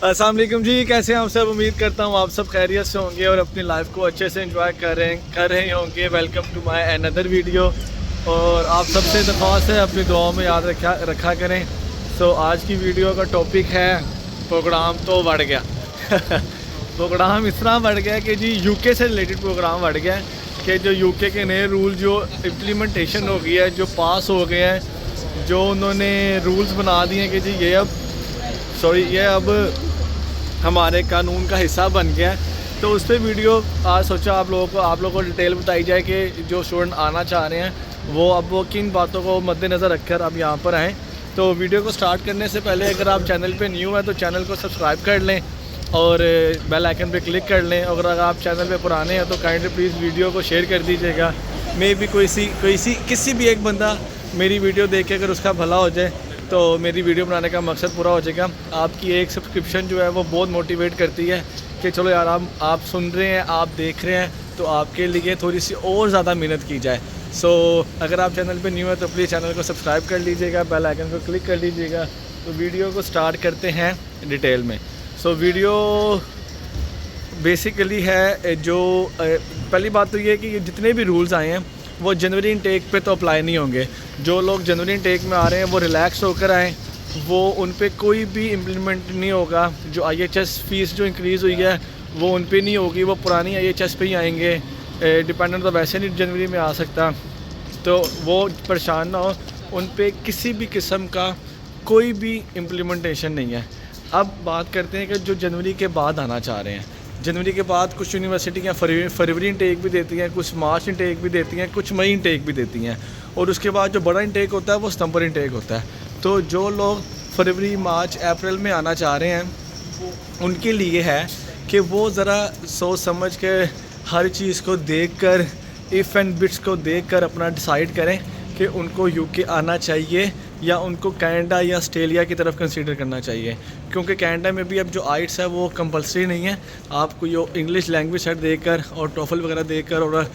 अस्सलाम वालेकुम जी, कैसे हैं आप सब। उम्मीद करता हूँ आप सब खैरियत से होंगे और अपनी लाइफ को अच्छे से एंजॉय कर रहे होंगे। Welcome to my another video. और आप सबसे दरख्वास्त है अपनी दुआओं में याद रखा करें। सो आज की वीडियो का टॉपिक है प्रोग्राम तो बढ़ गया। प्रोग्राम इस तरह बढ़ गया कि जी यूके से रिलेटेड प्रोग्राम बढ़ गया है कि जो यूके के नए रूल जो इम्प्लीमेंटेशन हो गई है, जो पास हो गए हैं, जो उन्होंने रूल्स बना दिए हैं कि जी ये अब हमारे कानून का हिस्सा बन गया है। तो उस पर वीडियो आज सोचा आप लोगों को डिटेल बताई जाए कि जो स्टूडेंट आना चाह रहे हैं वो किन बातों को मद्देनज़र रखकर अब यहाँ पर आएँ। तो वीडियो को स्टार्ट करने से पहले अगर आप चैनल पे न्यू हैं तो चैनल को सब्सक्राइब कर लें और बेल आइकन पे क्लिक कर लें। और अगर आप चैनल पे पुराने हैं तो काइंडली प्लीज़ वीडियो को शेयर कर दीजिएगा। मे भी किसी भी एक बंदा मेरी वीडियो देख के अगर उसका भला हो जाए तो मेरी वीडियो बनाने का मकसद पूरा हो जाएगा। आपकी एक सब्सक्रिप्शन जो है वो बहुत मोटिवेट करती है कि चलो यार आप सुन रहे हैं, आप देख रहे हैं, तो आपके लिए थोड़ी सी और ज़्यादा मेहनत की जाए। सो अगर आप चैनल पे न्यू है तो प्लीज़ चैनल को सब्सक्राइब कर लीजिएगा, बेल आइकन को क्लिक कर लीजिएगा। तो वीडियो को स्टार्ट करते हैं डिटेल में। सो वीडियो बेसिकली है जो पहली बात तो ये है कि जितने भी रूल्स आए हैं वो जनवरी इनटेक पे तो अप्लाई नहीं होंगे। जो लोग जनवरी इनटेक में आ रहे हैं वो रिलैक्स होकर आएँ, वो उन पे कोई भी इम्प्लीमेंट नहीं होगा। जो IHS फ़ीस जो इंक्रीज़ हुई है वो उन पे नहीं होगी, वो पुरानी IHS पे ही आएंगे। डिपेंडेंट तो वैसे नहीं जनवरी में आ सकता, तो वो परेशान ना हो, उन पे किसी भी किस्म का कोई भी इम्प्लीमेंटेशन नहीं है। अब बात करते हैं कि जो जनवरी के बाद आना चाह रहे हैं। जनवरी के बाद कुछ यूनिवर्सिटियाँ फरवरी इनटेक भी देती हैं, कुछ मार्च इनटेक भी देती हैं, कुछ मई इनटेक भी देती हैं, और उसके बाद जो बड़ा इनटेक होता है वो सितंबर इनटेक होता है। तो जो लोग फरवरी मार्च अप्रैल में आना चाह रहे हैं उनके लिए है कि वो ज़रा सोच समझ के हर चीज़ को देखकर, इफ़ एंड बिट्स को देखकर अपना डिसाइड करें कि उनको यूके आना चाहिए या उनको कनाडा या ऑस्ट्रेलिया की तरफ कंसीडर करना चाहिए। क्योंकि कनाडा में भी अब जो आइट्स है वो कंपलसरी नहीं है। आपको यो इंग्लिश लैंग्वेज सेट देकर और टोफल वगैरह देकर और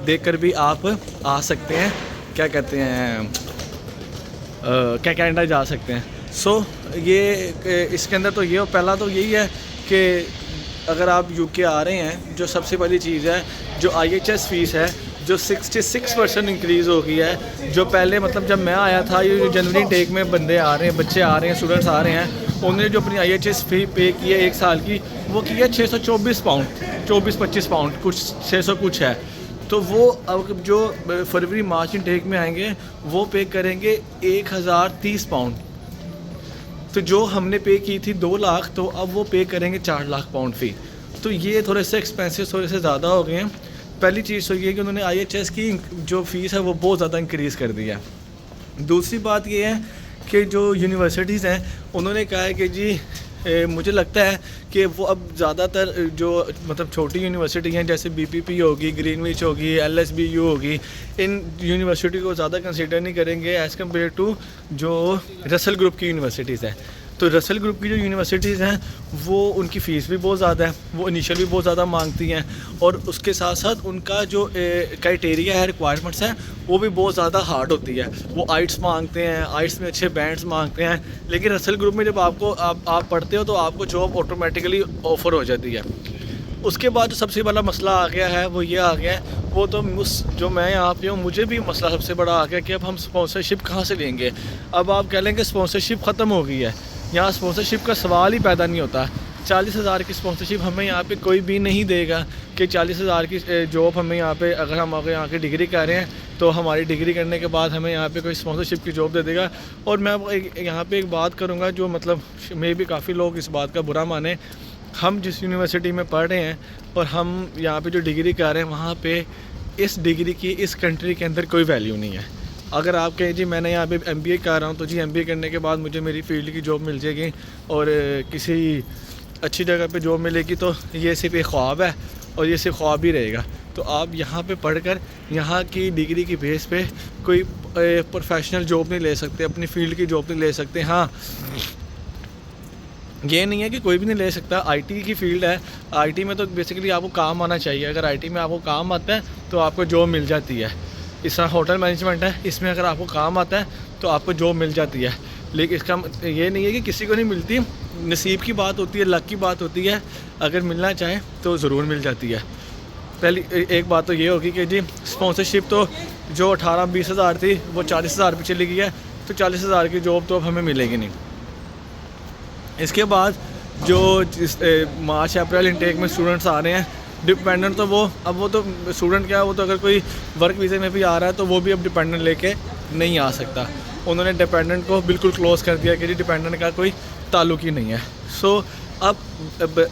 देखकर भी आप आ सकते हैं, क्या कहते हैं, क्या कनाडा जा सकते हैं। सो ये इसके अंदर तो ये पहला तो यही है कि अगर आप यूके आ रहे हैं, जो सबसे पहली चीज़ है जो IHS फ़ीस है जो 66% इंक्रीज़ हो गई है। जो पहले मतलब जब मैं आया था, ये जो जनवरी टेक में बच्चे आ रहे हैं, स्टूडेंट्स आ रहे हैं, उन्होंने जो अपनी IHS फ़ी पे की है 1 साल की, वो की है 624 पाउंड, 24-25 पाउंड कुछ 600 कुछ है। तो वो अब जो फरवरी मार्च इनटेक में आएंगे वो पे करेंगे 1030 पाउंड। तो जो हमने पे की थी 2 लाख, तो अब वो पे करेंगे 4 लाख पाउंड फ़ी। तो ये थोड़े से एक्सपेंसिव थोड़े से ज़्यादा हो गए हैं। पहली चीज़ तो ये है कि उन्होंने IHS की जो फ़ीस है वो बहुत ज़्यादा इंक्रीज़ कर दी है। दूसरी बात ये है कि जो यूनिवर्सिटीज़ हैं उन्होंने कहा है कि जी मुझे लगता है कि वो अब ज़्यादातर जो मतलब छोटी यूनिवर्सिटी हैं जैसे BPP होगी, ग्रीनविच होगी, LSBU होगी, इन यूनिवर्सिटी को ज़्यादा कंसीडर नहीं करेंगे एज़ कम्पेयर टू जो रसल ग्रुप की यूनिवर्सिटीज़ हैं। तो रसल ग्रुप की जो यूनिवर्सिटीज़ हैं वो उनकी फ़ीस भी बहुत ज़्यादा है, वो इनिशियल भी बहुत ज़्यादा मांगती हैं, और उसके साथ साथ उनका जो क्राइटेरिया है, रिक्वायरमेंट्स हैं, वो भी बहुत ज़्यादा हार्ड होती है। वो आइट्स मांगते हैं, आइट्स में अच्छे बैंड्स मांगते हैं, लेकिन रसल ग्रुप में जब आप पढ़ते हो तो आपको जॉब ऑटोमेटिकली ऑफ़र हो जाती है। उसके बाद जो सबसे बड़ा मसला आ गया है वो ये आ गया है, वो तो जो मैं यहाँ पे हूँ मुझे भी मसला सबसे बड़ा आ गया कि अब हम स्पॉन्सरशिप कहाँ से लेंगे। अब आप कह लें कि स्पॉन्सरशिप ख़त्म हो गई है, यहाँ स्पॉन्सरशिप का सवाल ही पैदा नहीं होता। 40,000 की स्पॉन्सरशिप हमें यहाँ पे कोई भी नहीं देगा कि 40,000 की जॉब हमें यहाँ पे, अगर हम यहाँ की डिग्री कर रहे हैं तो हमारी डिग्री करने के बाद हमें यहाँ पे कोई स्पॉन्सरशिप की जॉब दे देगा। और मैं यहाँ पे एक बात करूँगा जो मतलब मे भी काफ़ी लोग इस बात का बुरा माने, हम जिस यूनिवर्सिटी में पढ़ रहे हैं और हम यहाँ पे जो डिग्री कर रहे हैं वहाँ पे इस डिग्री की इस कंट्री के अंदर कोई वैल्यू नहीं है। अगर आप कहें जी मैंने यहाँ पे MBA कर रहा हूँ तो जी MBA करने के बाद मुझे मेरी फील्ड की जॉब मिल जाएगी और किसी अच्छी जगह पे जॉब मिलेगी, तो ये सिर्फ एक ख्वाब है और ये सिर्फ ख्वाब ही रहेगा। तो आप यहाँ पे पढ़कर यहाँ की डिग्री की बेस पे कोई प्रोफेशनल जॉब नहीं ले सकते, अपनी फील्ड की जॉब नहीं ले सकते। हाँ, ये नहीं है कि कोई भी नहीं ले सकता, IT की फ़ील्ड है, IT में तो बेसिकली आपको काम आना चाहिए। अगर IT में आपको काम आता है तो आपको जॉब मिल जाती है। इस तरह होटल मैनेजमेंट है, इसमें अगर आपको काम आता है तो आपको जॉब मिल जाती है। लेकिन इसका ये नहीं है कि किसी को नहीं मिलती, नसीब की बात होती है, लक की बात होती है, अगर मिलना चाहे तो ज़रूर मिल जाती है। पहली एक बात तो ये होगी कि जी स्पॉन्सरशिप तो जो 18-20 हज़ार थी वो 40 हज़ार पे चली गई है, तो 40 हज़ार की जॉब तो अब हमें मिलेगी नहीं। इसके बाद जो मार्च अप्रैल इनटेक में स्टूडेंट्स आ रहे हैं, डिपेंडेंट तो वो अब वो तो स्टूडेंट क्या है, वो तो अगर कोई वर्क वीज़े में भी आ रहा है तो वो भी अब डिपेंडेंट लेके नहीं आ सकता। उन्होंने डिपेंडेंट को बिल्कुल क्लोज़ कर दिया कि जी डिपेंडेंट का कोई ताल्लुक ही नहीं है। सो अब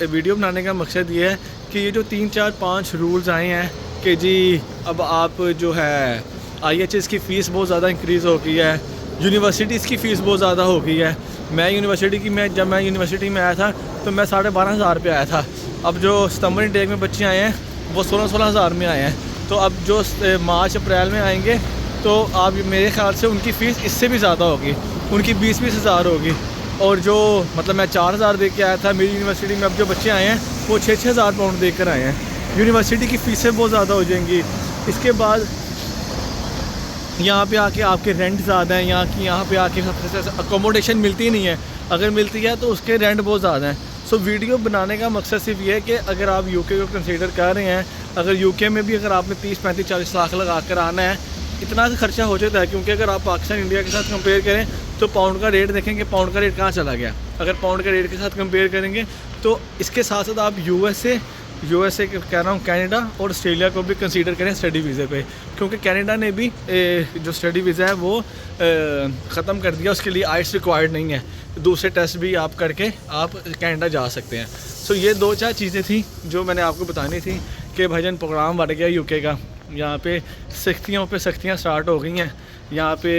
वीडियो बनाने का मकसद ये है कि ये जो 3, 4, 5 रूल्स आए हैं कि जी अब आप जो है IHS की फ़ीस बहुत ज़्यादा इंक्रीज़ हो गई है, यूनिवर्सिटीज़ की फ़ीस बहुत ज़्यादा हो गई है। जब मैं यूनिवर्सिटी में आया था तो मैं 12,500 पे आया था। अब जो सितंबर इनटेक में बच्चे आए हैं वो 16 हज़ार में आए हैं। तो अब जो मार्च अप्रैल में आएंगे तो आप मेरे ख़्याल से उनकी फ़ीस इससे भी ज़्यादा होगी, उनकी 20-20 हज़ार होगी। और जो मतलब मैं 4,000 दे के आया था मेरी यूनिवर्सिटी में, अब जो बच्चे आए हैं वो 6-6 हज़ार पाउंड दे कर आए हैं। यूनिवर्सिटी की फ़ीसें बहुत ज़्यादा हो जाएंगी। इसके बाद यहाँ पे आके आपके रेंट ज़्यादा हैं, यहाँ पे आके अकोमोडेशन मिलती ही नहीं है, अगर मिलती है तो उसके रेंट बहुत ज़्यादा हैं। सो वीडियो बनाने का मकसद सिर्फ ये है कि अगर आप यूके को कंसीडर कर रहे हैं, अगर यूके में भी अगर आपने 30, 35, 40 लाख लगा कर आना है, इतना खर्चा हो जाता है। क्योंकि अगर आप पाकिस्तान इंडिया के साथ कंपेयर करें तो पाउंड का रेट देखेंगे, पाउंड का रेट कहाँ चला गया। अगर पाउंड का रेट के साथ कंपेयर करेंगे तो इसके साथ साथ आप यूएसए कह रहा हूँ, कनाडा और ऑस्ट्रेलिया को भी कंसीडर करें स्टडी वीज़े पे, क्योंकि कनाडा ने भी जो स्टडी वीज़ा है वो ख़त्म कर दिया, उसके लिए आइट्स रिक्वायर्ड नहीं है, दूसरे टेस्ट भी आप करके आप कनाडा जा सकते हैं। सो ये 2-4 चीज़ें थी जो मैंने आपको बतानी थी कि भाईजान प्रोग्राम बढ़ गया यूके का, यहाँ पे सख्तियाँ स्टार्ट हो गई हैं। यहाँ पे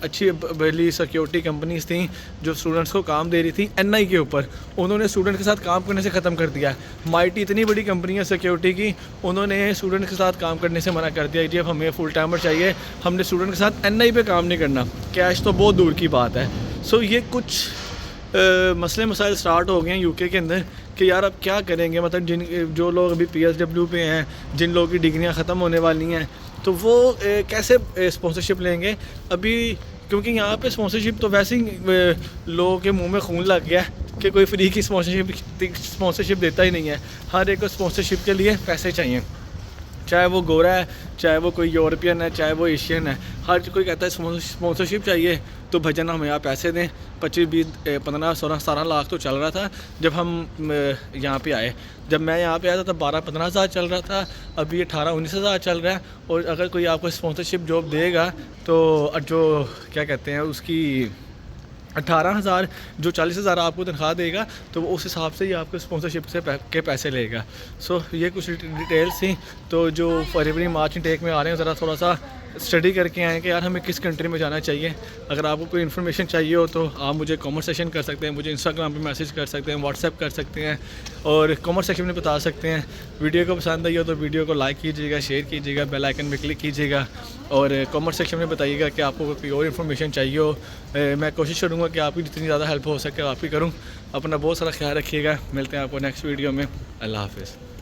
अच्छी बड़ी सिक्योरिटी कंपनीज़ थी जो स्टूडेंट्स को काम दे रही थी NI के ऊपर, उन्होंने स्टूडेंट के साथ काम करने से ख़त्म कर दिया। माइटी इतनी बड़ी कंपनी है सिक्योरिटी की, उन्होंने स्टूडेंट के साथ काम करने से मना कर दिया जी अब हमें फुल टाइमर चाहिए, हमने स्टूडेंट के साथ NI पे काम नहीं करना, कैश तो बहुत दूर की बात है। सो ये कुछ मसले मसाइल स्टार्ट हो गए हैं यूके के अंदर कि यार अब क्या करेंगे। मतलब जो लोग अभी PSW पे हैं, जिन लोगों की डिग्रियां ख़त्म होने वाली हैं, तो वो कैसे स्पॉन्सरशिप लेंगे अभी, क्योंकि यहाँ पे स्पॉन्सरशिप तो वैसे ही लोगों के मुंह में खून लग गया कि कोई फ्री की स्पॉन्सरशिप देता ही नहीं है। हर एक को स्पॉन्सरशिप के लिए पैसे चाहिए, चाहे वो गोरा है, चाहे वो कोई यूरोपियन है, चाहे वो एशियन है, हर कोई कहता है स्पॉन्सरशिप चाहिए। तो भजन हमें यहाँ पैसे दें। 25, 20, 15, 16, 17 लाख तो चल रहा था जब हम यहाँ पे आए। जब मैं यहाँ पे आया था तब 12-15 हज़ार चल रहा था, अभी 18-19 हज़ार चल रहा है। और अगर कोई आपको स्पॉन्सरशिप जॉब देगा तो जो क्या कहते हैं उसकी 18,000 जो 40,000 आपको तनख्वाह देगा तो वो उस हिसाब से ही आपको स्पॉन्सरशिप से के पैसे लेगा। सो ये कुछ डिटेल्स थी। तो जो फरवरी मार्च इनटेक में आ रहे हैं ज़रा थोड़ा सा स्टडी करके आएँ कि यार हमें किस कंट्री में जाना चाहिए। अगर आपको कोई इन्फॉर्मेशन चाहिए हो तो आप मुझे कमेंट सेक्शन कर सकते हैं, मुझे इंस्टाग्राम पे मैसेज कर सकते हैं, व्हाट्सएप कर सकते हैं और कमेंट सेक्शन में बता सकते हैं। वीडियो को पसंद आई हो तो वीडियो को लाइक कीजिएगा, शेयर कीजिएगा, बेल आइकन पे क्लिक कीजिएगा और कमेंट सेक्शन में बताइएगा कि आपको कोई और इन्फॉर्मेशन चाहिए हो। मैं कोशिश करूँगा कि आपकी जितनी ज़्यादा हेल्प हो सके आप ही करूँ। अपना बहुत सारा ख्याल रखिएगा। मिलते हैं आपको नेक्स्ट वीडियो में। अल्लाह हाफ़िज़।